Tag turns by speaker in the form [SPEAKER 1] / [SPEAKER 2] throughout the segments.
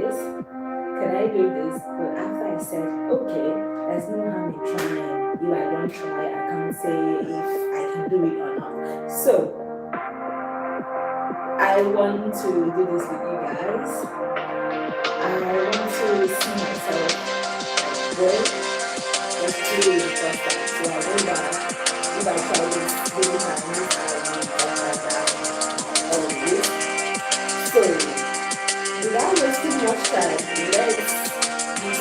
[SPEAKER 1] this? Can I do this? But after I said, okay, there's no harm in trying. If I don't try, I can't say if I can do it or not. So I want to do this with you guys. I want to see myself grow. Let's do it the first time. So I know that if I try this many times, I will get that always. So without wasting much time, let's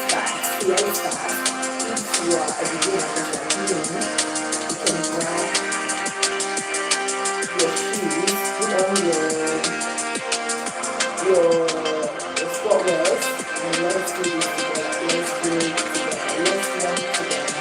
[SPEAKER 1] start. Let's start. If you are a beginner, if you are new, you can grab your shoes, put on your sport wears, and let's do this together. Let's do it together. Let's run together.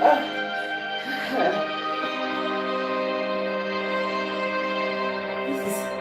[SPEAKER 1] This is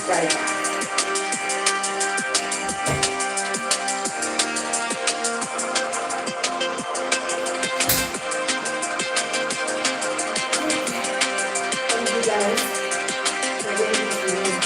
[SPEAKER 1] right back. Thank you guys for being with me.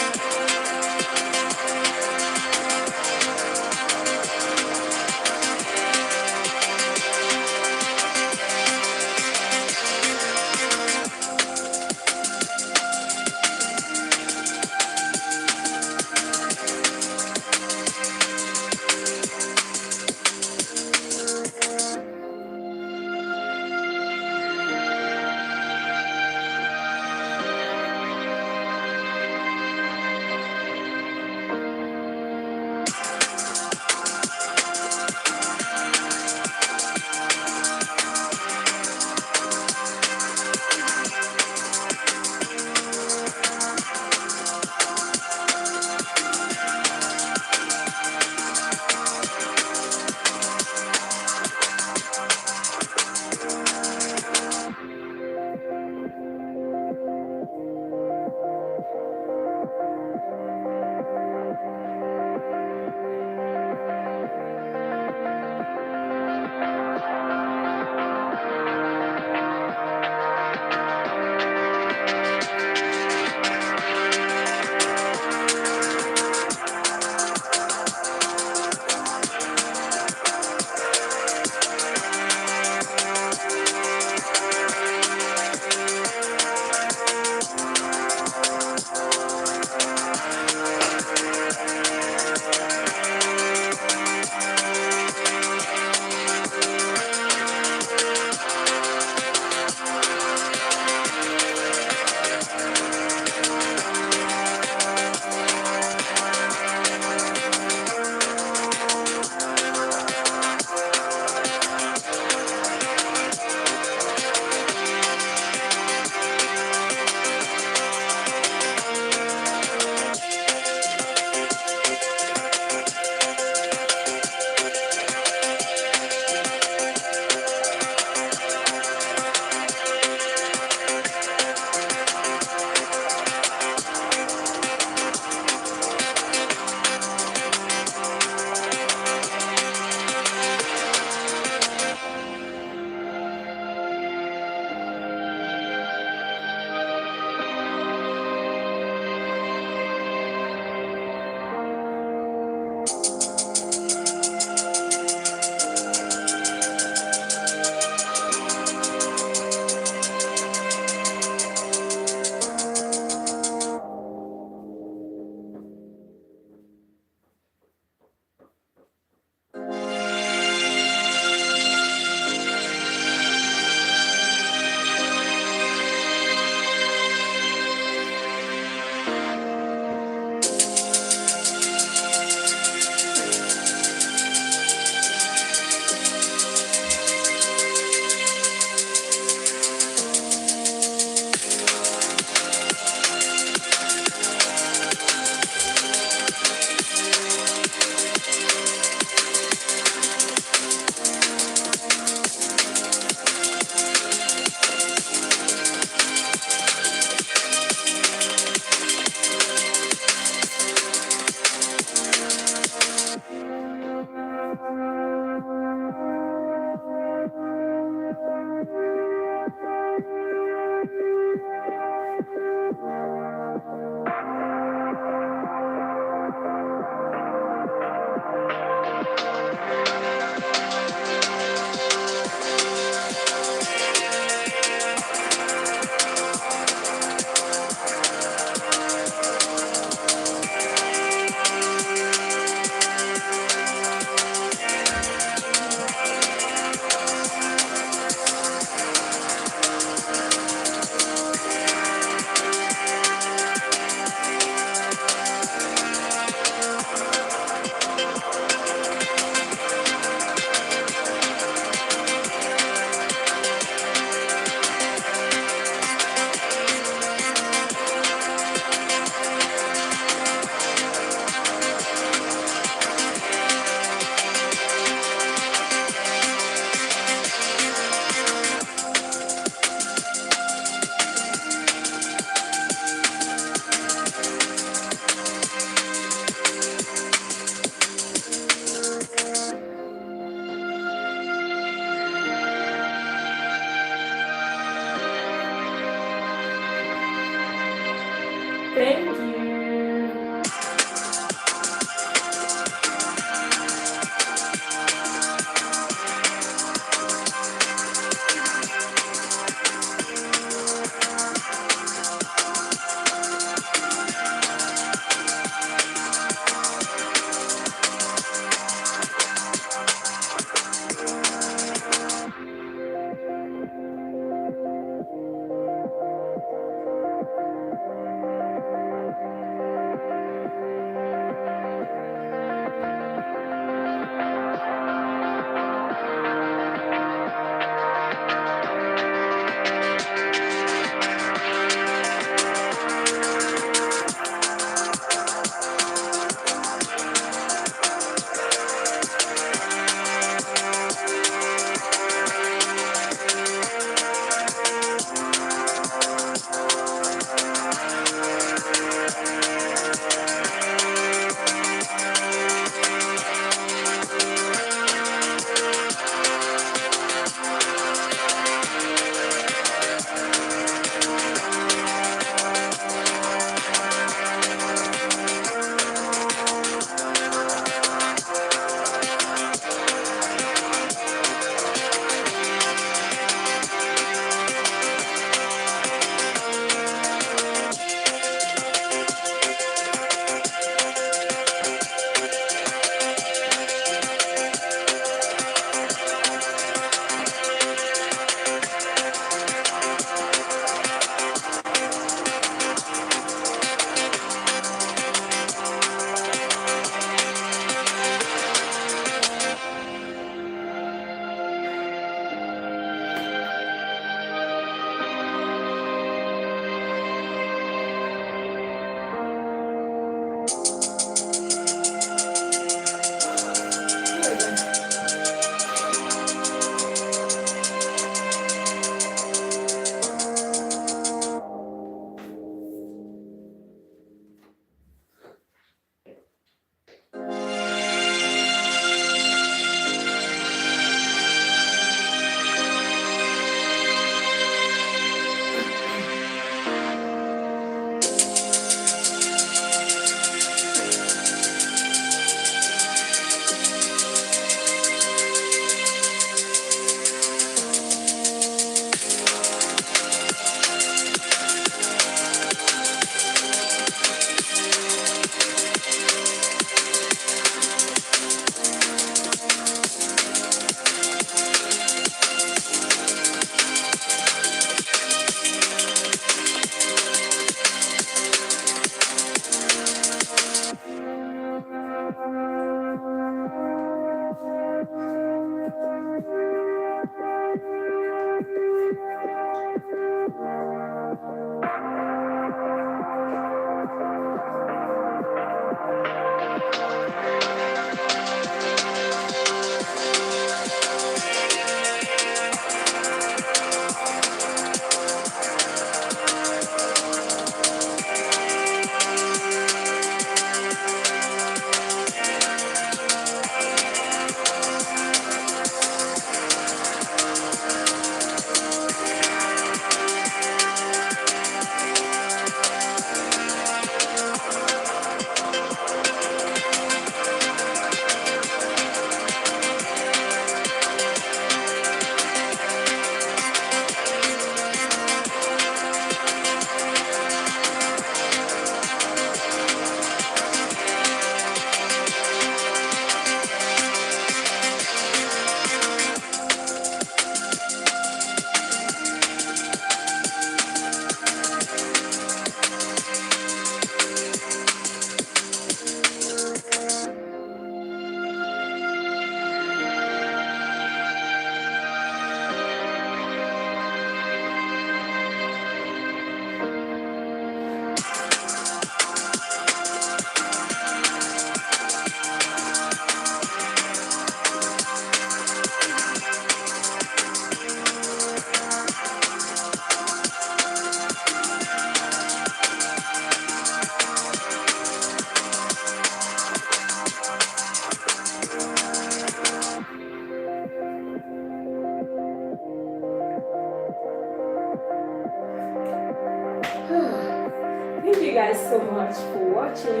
[SPEAKER 1] much for watching.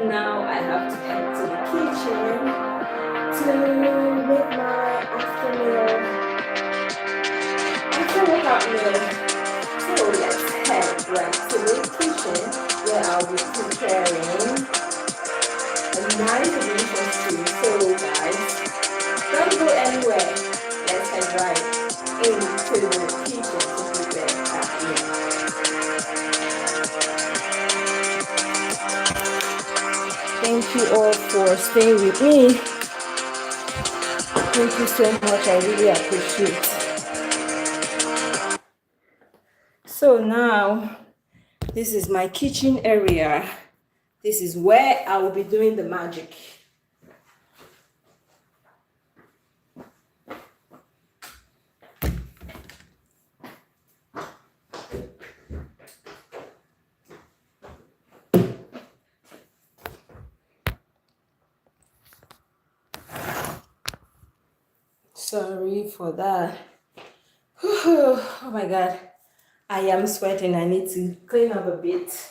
[SPEAKER 1] Now I have to head to the kitchen to make my after workout meal. So let's head right to the kitchen where I'll be preparing a nice delicious food. So guys, don't go anywhere. Let's head right into the kitchen to prepare that meal. Thank you all for staying with me. Thank you so much. I really appreciate it. So now, this is my kitchen area. This is where I will be doing the magic. Sorry for that. Oh my God. I am sweating. I need to clean up a bit.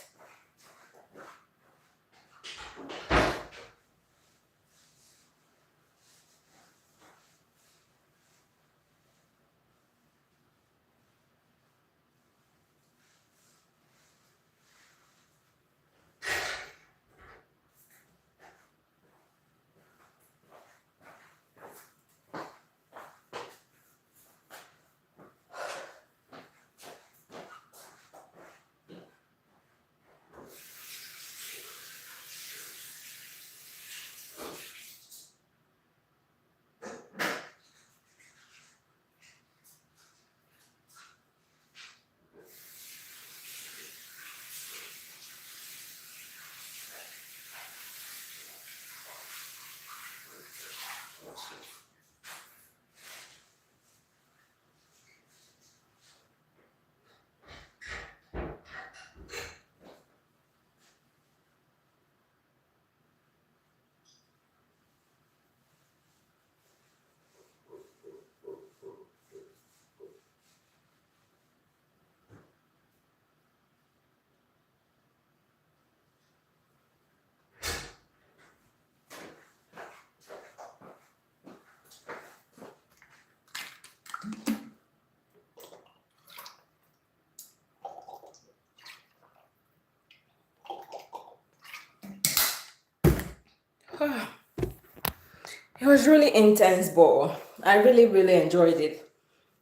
[SPEAKER 1] It was really intense, but I really enjoyed it.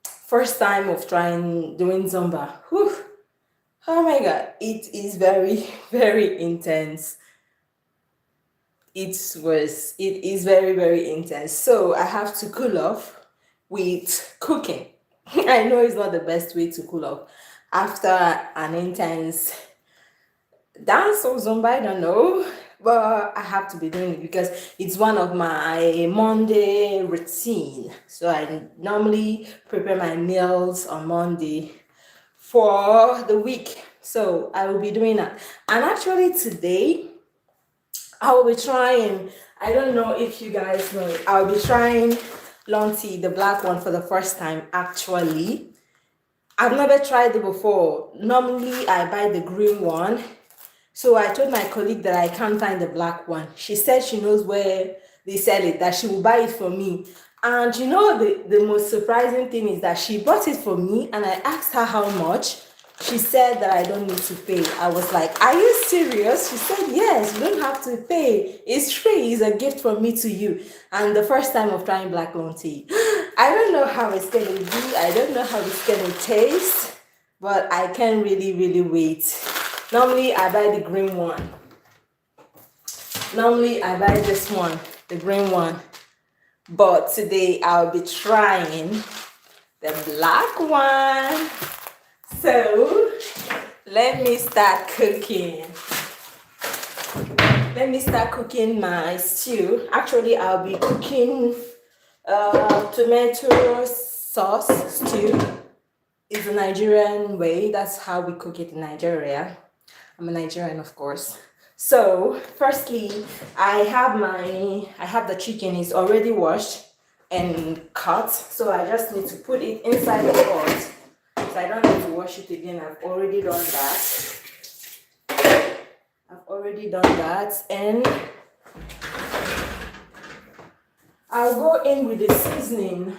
[SPEAKER 1] First time of doing Zumba. Whew. Oh my God, it is very intense. It is very intense. So I have to cool off with cooking. I know it's not the best way to cool off after an intense dance or Zumba, I don't know, but I have to be doing it because it's one of my Monday routine. So I normally prepare my meals on Monday for the week. So I will be doing that. And actually today, I will be trying, I don't know if you guys know, I'll be trying long tea, the black one, for the first time actually. I've never tried it before. Normally I buy the green one. So I told my colleague that I can't find the black one. She said she knows where they sell it, that she will buy it for me. And you know, the most surprising thing is that she bought it for me and I asked her how much. She said that I don't need to pay. I was like, are you serious? She said, yes, you don't have to pay. It's free. It's a gift from me to you. And the first time of trying black long tea. I don't know how it's going to be. I don't know how it's going to taste. But I can't really wait. Normally, I buy the green one. Normally, I buy this one, the green one. But today, I'll be trying the black one. So, let me start cooking. Let me start cooking my stew. Actually, I'll be cooking tomato sauce stew. It's a Nigerian way. That's how we cook it in Nigeria. I'm a Nigerian, of course. So, firstly, I have the chicken. It's already washed and cut. So I just need to put it inside the pot. So I don't need to wash it again. I've already done that. I've already done that, and I'll go in with the seasoning.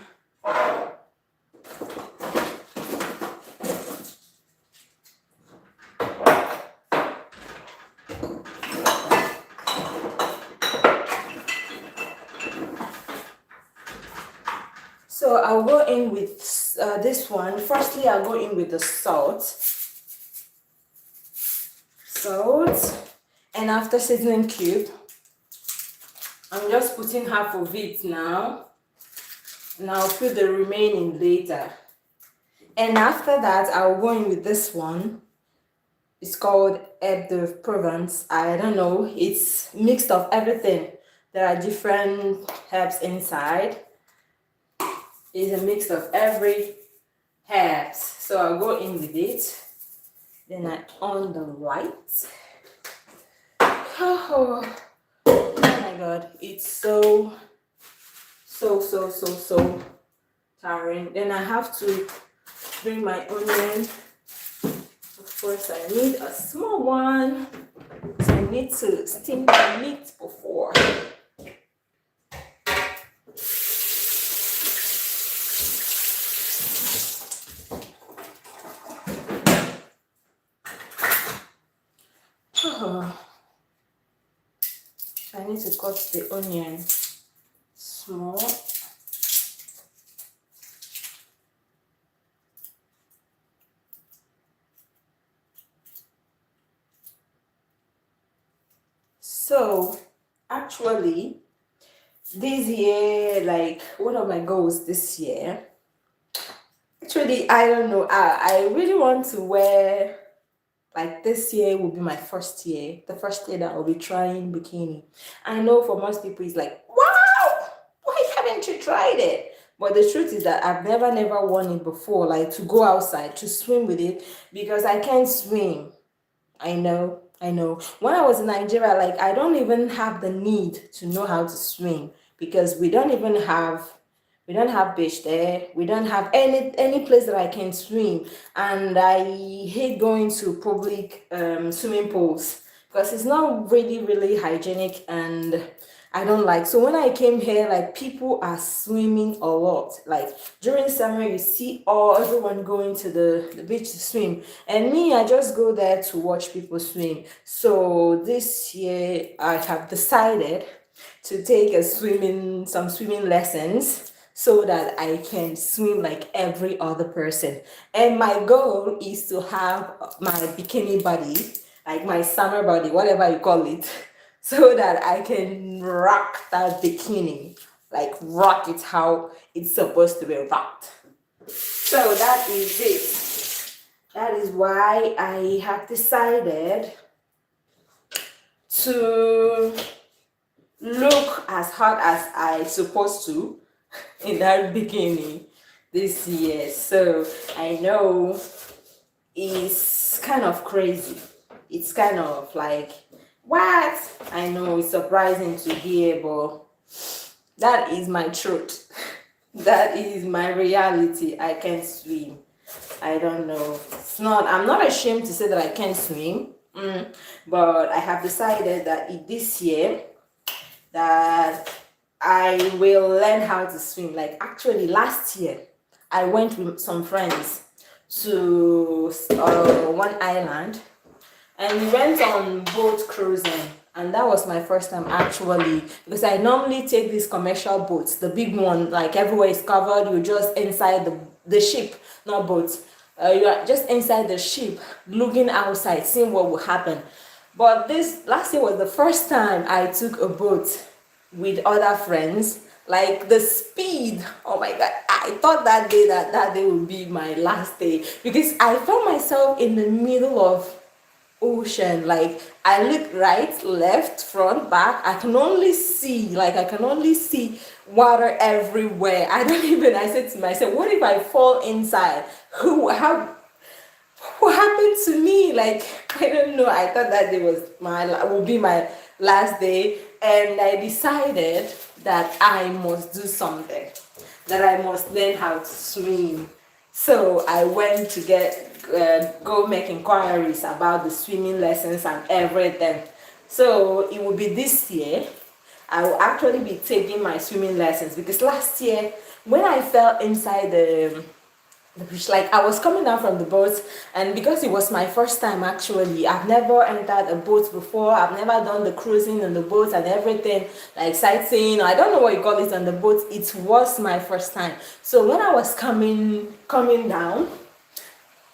[SPEAKER 1] So I'll go in with this one. Firstly, I'll go in with the salt. And after seasoning cube, I'm just putting half of it now, and I'll put the remaining later. And after that, I'll go in with this one. It's called herbe de Provence. I don't know, it's mixed of everything. There are different herbs inside. It's a mix of every herbs. So I'll go in with it. Then I on the light. Oh my god, it's so tiring. Then I have to bring my onion. Of course, I need a small one. So I need to steam the meat before. I need to cut the onion small. So actually this year, like one of my goals this year, actually I don't know, I really want to wear, like this year will be my first year, the first year that I'll be trying bikini. I know for most people it's like, wow, why haven't you tried it? But the truth is that I've never worn it before, like to go outside to swim with it, because I can't swim. I know. When I was in Nigeria, like I don't even have the need to know how to swim, because we don't have beach there. We don't have any place that I can swim, and I hate going to public swimming pools because it's not really hygienic, and I don't like. So when I came here, like people are swimming a lot. Like during summer, you see everyone going to the beach to swim, and me, I just go there to watch people swim. So this year, I have decided to take some swimming lessons so that I can swim like every other person. And my goal is to have my bikini body, like my summer body, whatever you call it, so that I can rock that bikini, like rock it how it's supposed to be rocked. So that is it. That is why I have decided to look as hot as I supposed to in that bikini this year. So I know it's kind of crazy. It's kind of like, what? I know it's surprising to hear, but that is my truth. That is my reality. I can't swim. I don't know. I'm not ashamed to say that I can't swim. But I have decided that this year that I will learn how to swim. Like actually last year, I went with some friends to one island, and we went on boat cruising. And that was my first time actually, because I normally take these commercial boats, the big one, like everywhere is covered, you're just inside the ship, not boats. You are just inside the ship, looking outside, seeing what will happen. But this last year was the first time I took a boat with other friends. Like the speed, oh my god, I thought that day would be my last day, because I found myself in the middle of ocean. Like I look right, left, front, back, I can only see water everywhere. I said to myself, what if I fall inside? What happened to me? Like I don't know. I thought that day would be my last day, and I decided that I must do something, that I must learn how to swim. So I went to go make inquiries about the swimming lessons and everything. So it will be this year. I will actually be taking my swimming lessons, because last year when I fell inside the beach, like I was coming down from the boat, and because it was my first time, actually I've never entered a boat before, I've never done the cruising on the boat and everything, like sightseeing, I don't know what you call it on the boat. It was my first time. So when I was coming down,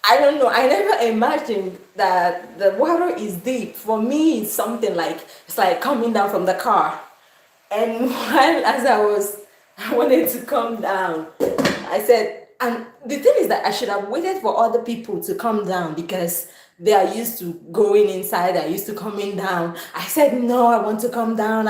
[SPEAKER 1] I don't know, I never imagined that the water is deep. For me, it's something like, it's like coming down from the car. And while as I wanted to come down, I said, and the thing is that I should have waited for other people to come down, because they are used to going inside, they're used to coming down. I said, no, I want to come down.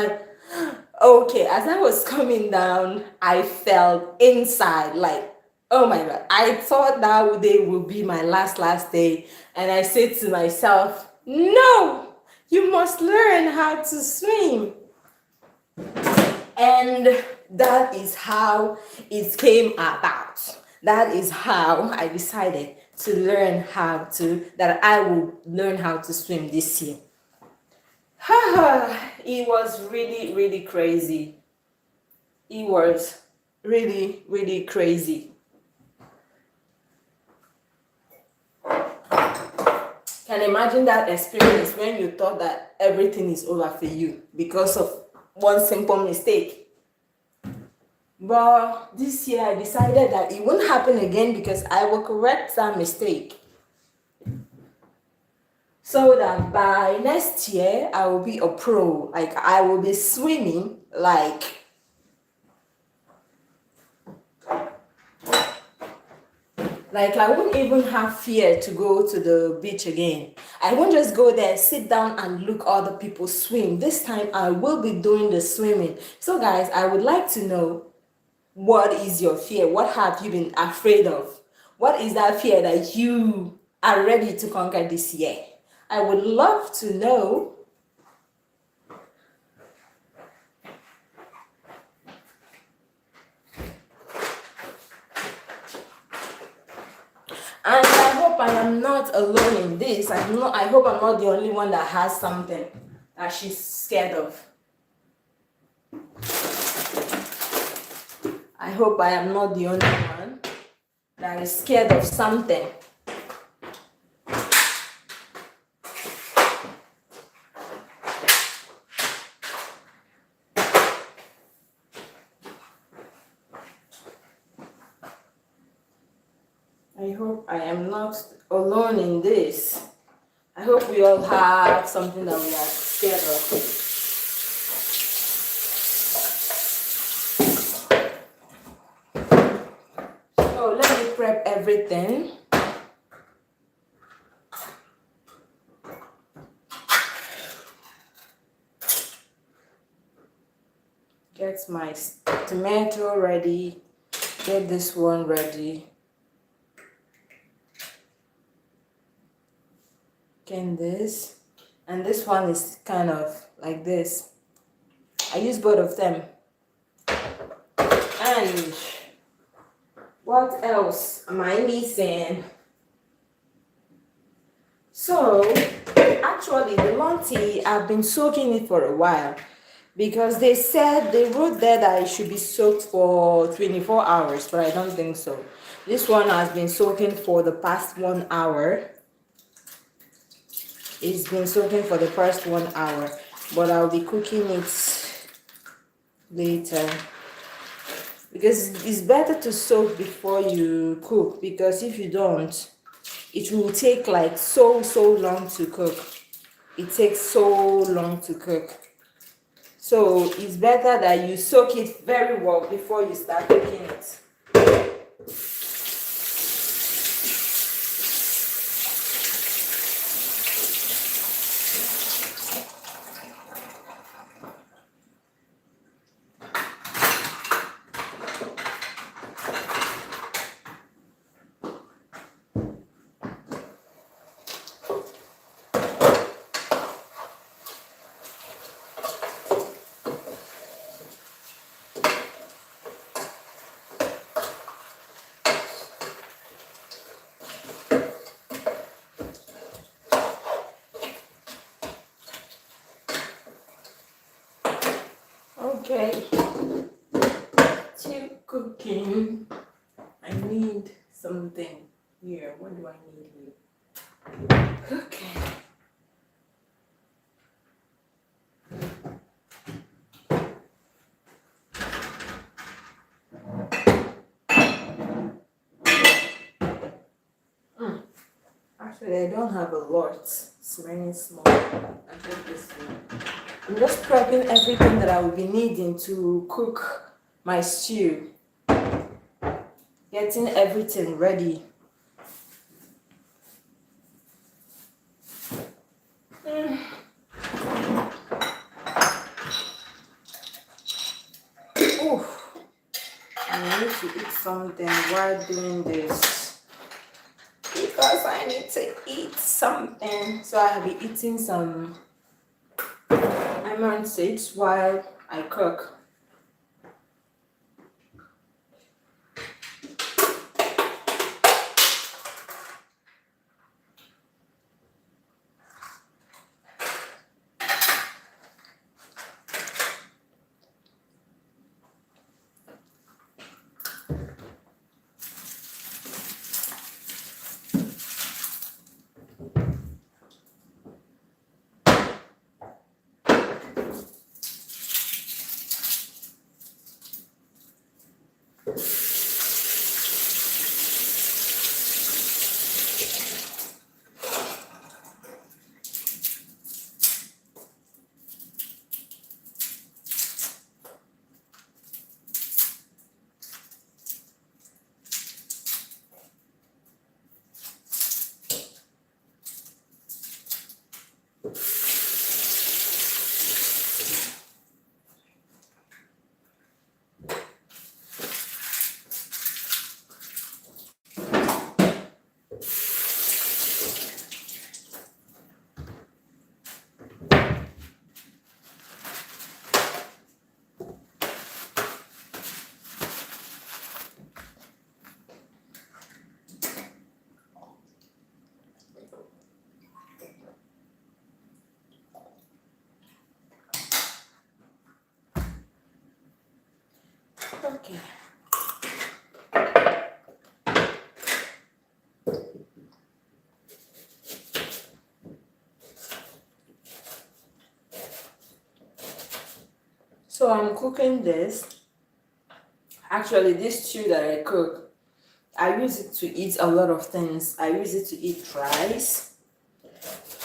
[SPEAKER 1] Okay, as I was coming down, I felt inside, like, oh my God, I thought that day would be my last day. And I said to myself, no, you must learn how to swim. And that is how it came about. That is how I decided to learn that I would learn how to swim this year. It was really, really crazy. It was really, really crazy. Can you imagine that experience when you thought that everything is over for you because of one simple mistake? But this year I decided that it won't happen again, because I will correct that mistake, so that by next year I will be a pro. Like I will be swimming like I won't even have fear to go to the beach again. I won't just go there, sit down and look other people swim. This time I will be doing the swimming. So guys, I would like to know, what is your fear? What have you been afraid of? What is that fear that you are ready to conquer this year? I would love to know. And I hope I am not alone in this. I hope I'm not the only one that has something that she's scared of. I hope I am not the only one that is scared of something. I hope I am not alone in this. I hope we all have something that we are scared of. So let me prep everything. Get my tomato ready. Get this one ready. Can this, and this one is kind of like this. I use both of them. And what else am I missing? So actually the lawn tea, I've been soaking it for a while, because they wrote there that it should be soaked for 24 hours, but I don't think so. This one has been soaking for the past 1 hour. It's been soaking for the past 1 hour, but I'll be cooking it later, because it's better to soak before you cook, because if you don't, it will take like so long to cook. It takes so long to cook. So it's better that you soak it very well before you start cooking it. Okay, to cooking. I need something here. What do I need here? Okay. Actually, I don't have a lot. It's very small. I think this one. I'm just prepping everything that I will be needing to cook my stew. Getting everything ready. Oof. I need to eat something while doing this because I need to eat something. So I will be eating some lemon seeds while I cook. Okay. So I'm cooking this. Actually, this stew that I cook, I use it to eat a lot of things. I use it to eat rice.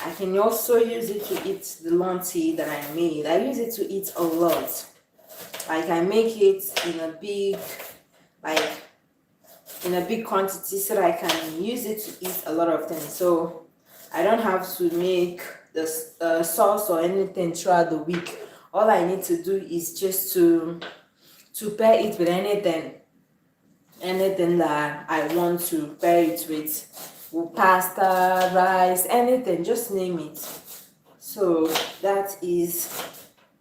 [SPEAKER 1] I can also use it to eat the lonti that I made. I use it to eat a lot. Like I make it in a big, quantity so that I can use it to eat a lot of things. So I don't have to make the sauce or anything throughout the week. All I need to do is just to pair it with anything that I want to pair it with pasta, rice, anything, just name it. So that is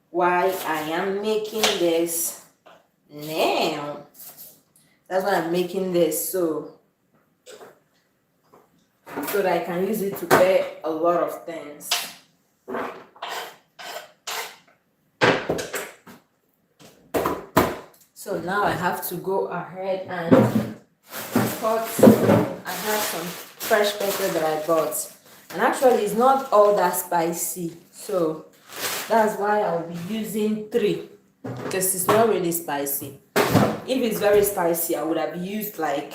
[SPEAKER 1] why I am making this now. That's why I'm making this so that I can use it to pair a lot of things. So now I have to go ahead and cut. I have some fresh pepper that I bought, and actually it's not all that spicy, so that's why I'll be using 3 because it's not really spicy. If it's very spicy, I would have used like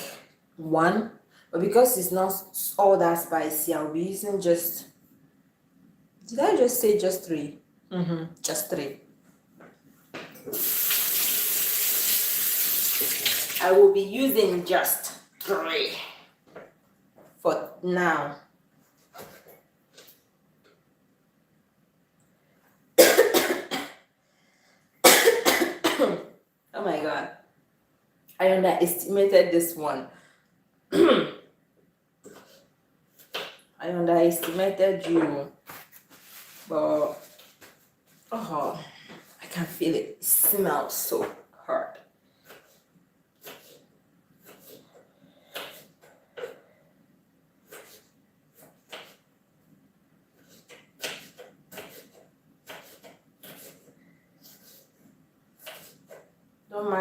[SPEAKER 1] 1, but because it's not all that spicy, I'll be using just, did I just say just 3? Just 3. I will be using just 3 for now. Oh my god, I underestimated this one. I underestimated you, but oh, I can feel it. It smells so hard.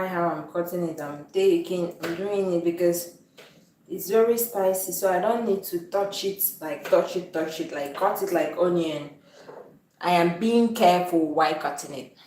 [SPEAKER 1] mind how I'm cutting it. I'm doing it because it's very spicy, so I don't need to touch it, like touch it, like cut it like onion. I am being careful while cutting it.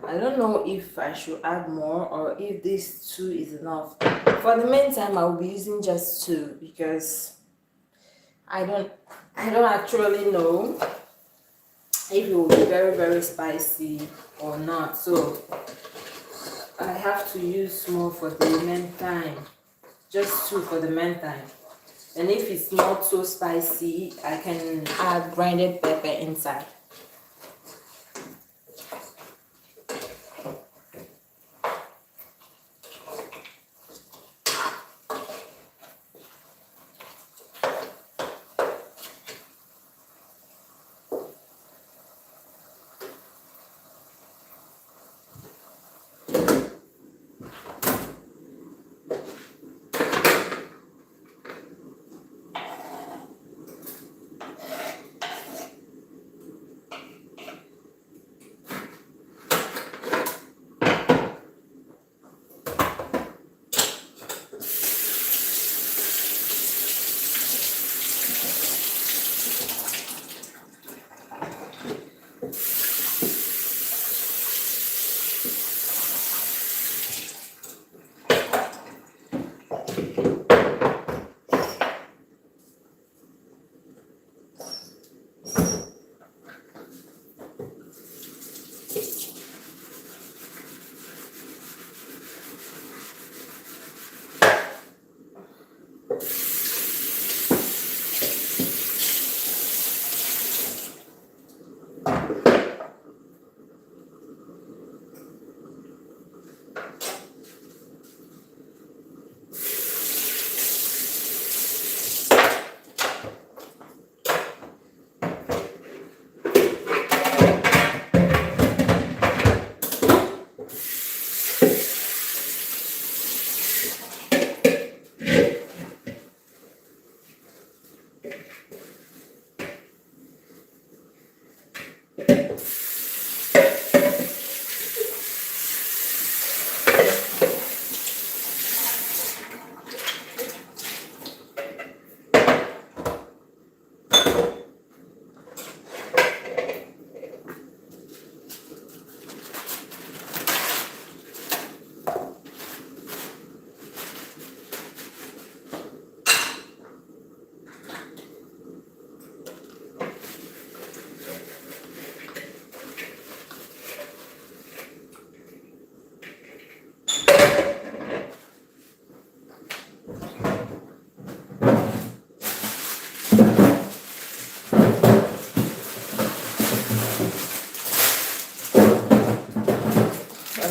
[SPEAKER 1] I don't know if I should add more or if this two is enough. For the meantime, I will be using just two because I don't actually know if it will be very spicy or not. So I have to use more for the meantime. Just two for the meantime. And if it's not so spicy, I can add grinded pepper inside.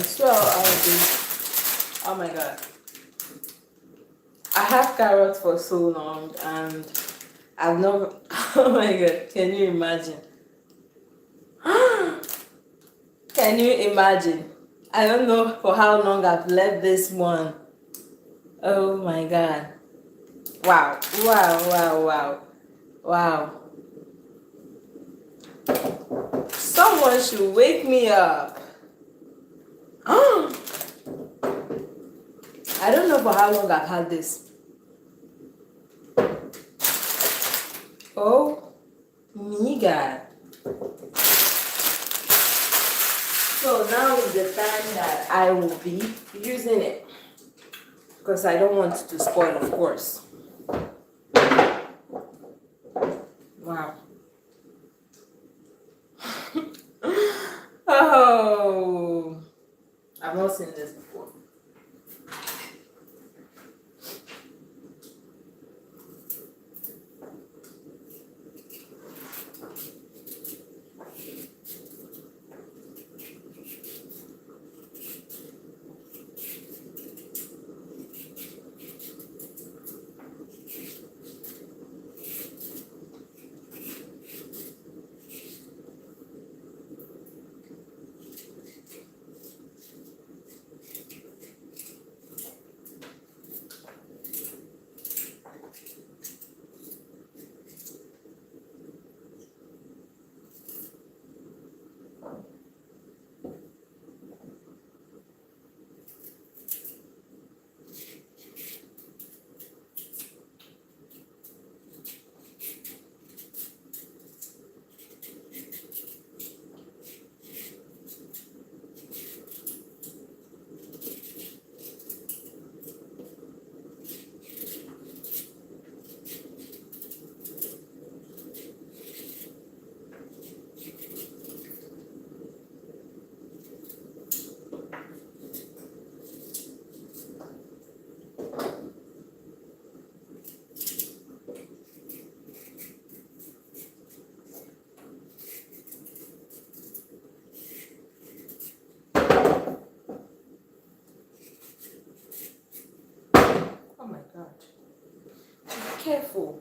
[SPEAKER 1] So I'll be, oh my god, I have carrots for so long and I've never, oh my god, can you imagine? Can you imagine? I don't know for how long I've left this one. Oh my god. Wow, wow. Someone should wake me up. I don't know for how long I've had this. Oh my god. So now is the time that I will be using it because I don't want it to spoil, of course. Wow. Oh, I've not seen this before. Oh my God. Be careful.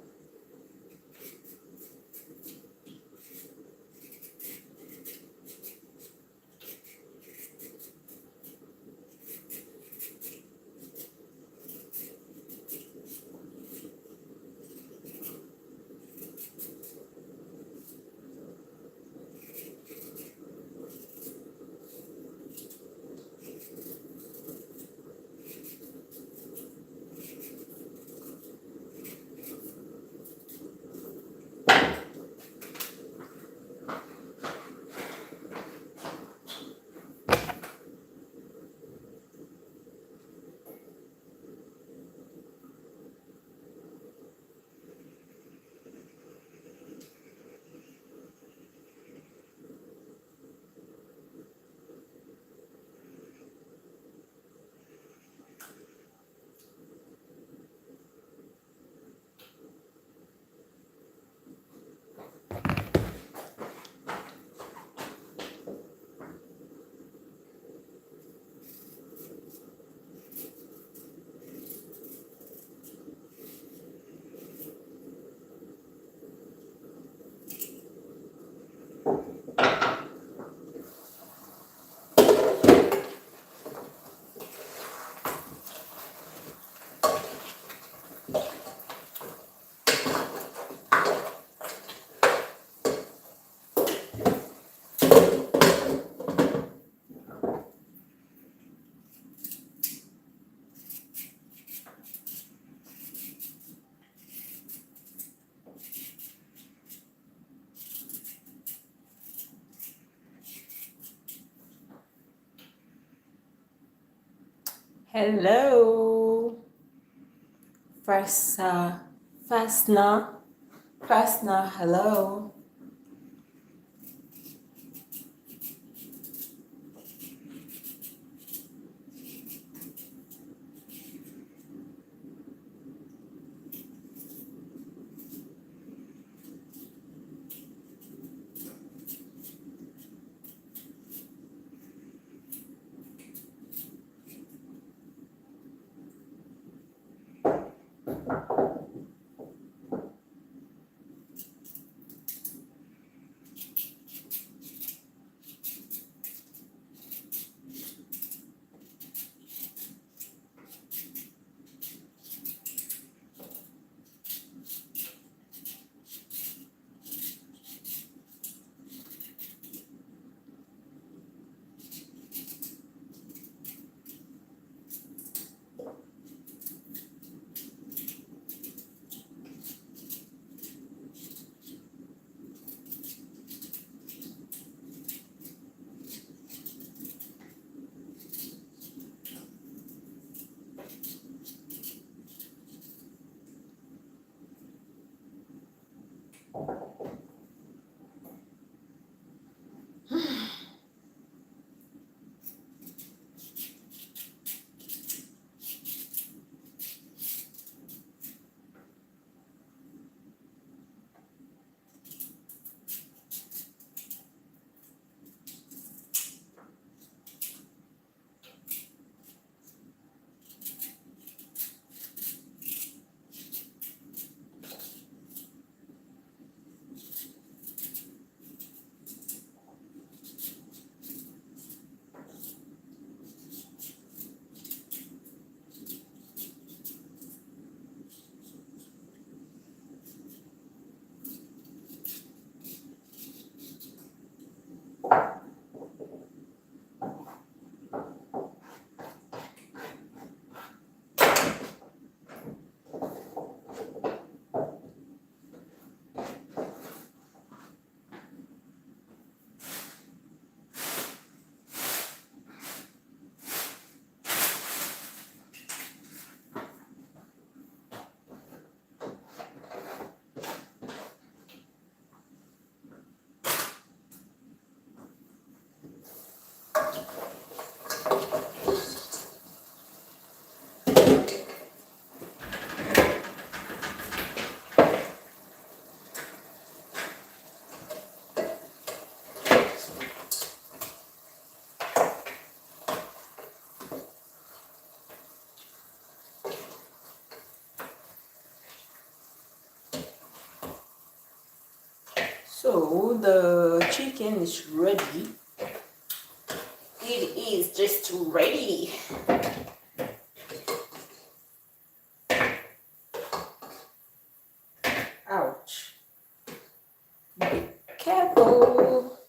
[SPEAKER 1] Hello. Fastener. Hello. So the chicken is ready. It is just ready. Ouch. Be careful.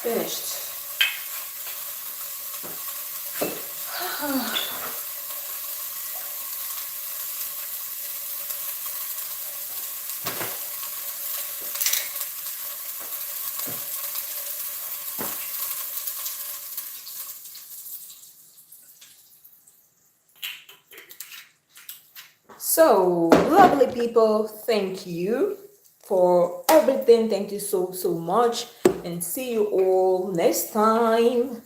[SPEAKER 1] Finished. So, lovely people, thank you for everything. Thank you so much, and see you all next time.